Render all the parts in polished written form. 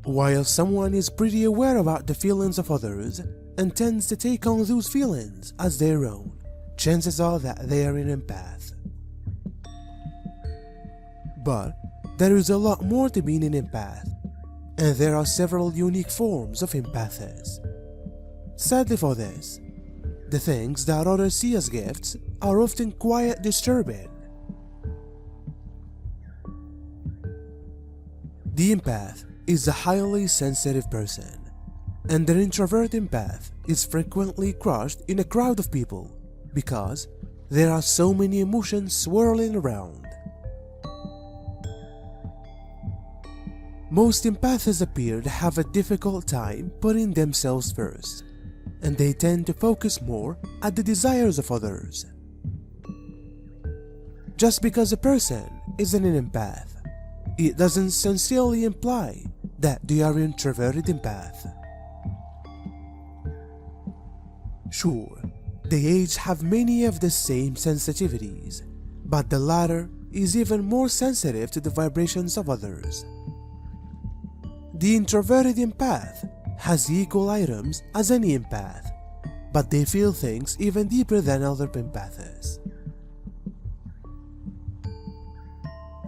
While someone is pretty aware about the feelings of others and tends to take on those feelings as their own, chances are that they are an empath. But there is a lot more to being an empath, and there are several unique forms of empaths. Sadly for this, the things that others see as gifts are often quite disturbing. The empath is a highly sensitive person, and an introvert empath is frequently crushed in a crowd of people because there are so many emotions swirling around. Most empaths appear to have a difficult time putting themselves first, and they tend to focus more at the desires of others. Just because a person isn't an empath, it doesn't sincerely imply that they are an introverted empath. Sure, they each have many of the same sensitivities, but the latter is even more sensitive to the vibrations of others. The introverted empath has equal items as any empath, but they feel things even deeper than other empaths.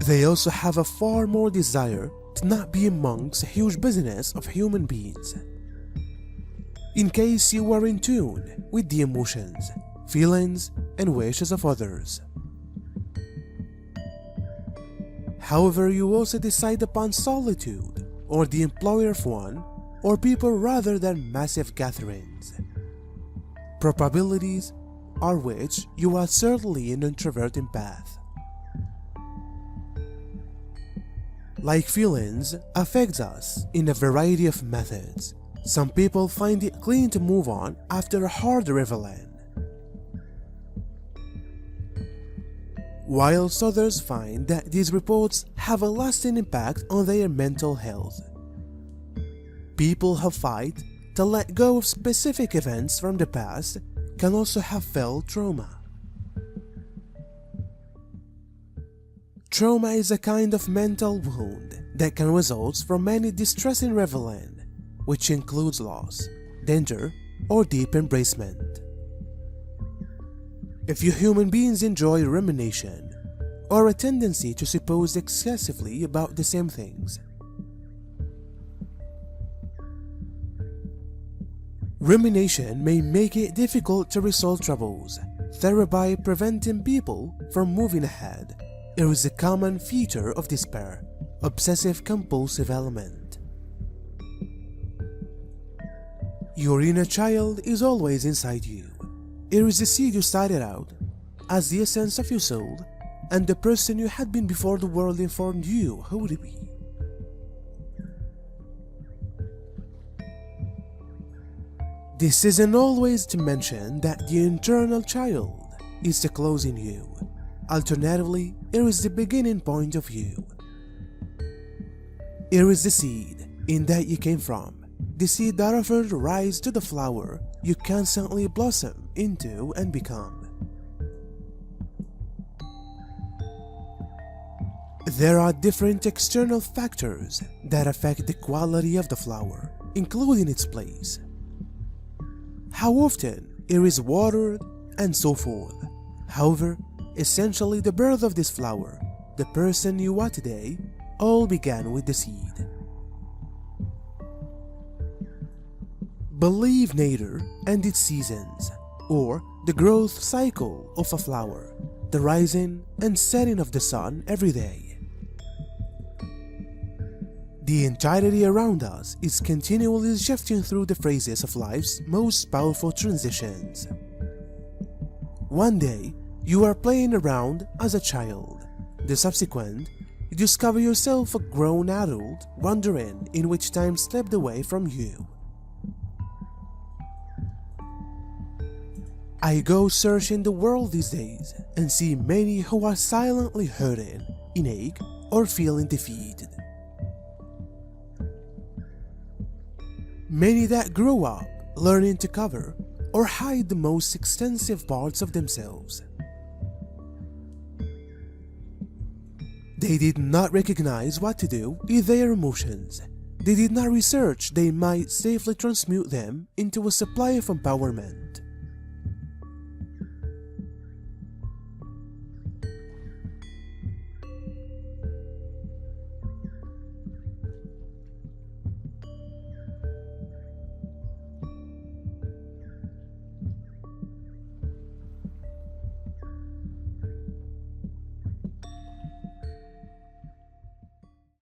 They also have a far more desire to not be amongst a huge business of human beings. In case you are in tune with the emotions, feelings, and wishes of others. However, you also decide upon solitude, or the employer of one, or people rather than massive gatherings. Probabilities are which you are certainly an introvert empath. Like feelings affects us in a variety of methods. Some people find it clean to move on after a hard reveling, whilst others find that these reports have a lasting impact on their mental health. People who fight to let go of specific events from the past can also have felt trauma. Trauma is a kind of mental wound that can result from any distressing reveling, which includes loss, danger, or deep embracement. If you human beings enjoy rumination, or a tendency to suppose excessively about the same things, rumination may make it difficult to resolve troubles, thereby preventing people from moving ahead. It is a common feature of despair, obsessive-compulsive element. Your inner child is always inside you. It is the seed you started out as the essence of your soul and the person you had been before the world informed you who to be. This isn't always to mention that the internal child is the close in you. Alternatively, it is the beginning point of you. It is the seed in that you came from, the seed that offered rise to the flower you constantly blossom into and become. There are different external factors that affect the quality of the flower, including its place, how often it is watered, and so forth. However, essentially the birth of this flower, the person you are today, all began with the seed. Believe nature and its seasons, or the growth cycle of a flower, the rising and setting of the sun every day. The entirety around us is continually shifting through the phases of life's most powerful transitions. One day, you are playing around as a child. The subsequent, you discover yourself a grown adult, wondering in which time slipped away from you. I go searching the world these days and see many who are silently hurting, in ache, or feeling defeated. Many that grew up learning to cover or hide the most extensive parts of themselves. They did not recognize what to do with their emotions. They did not research they might safely transmute them into a supply of empowerment.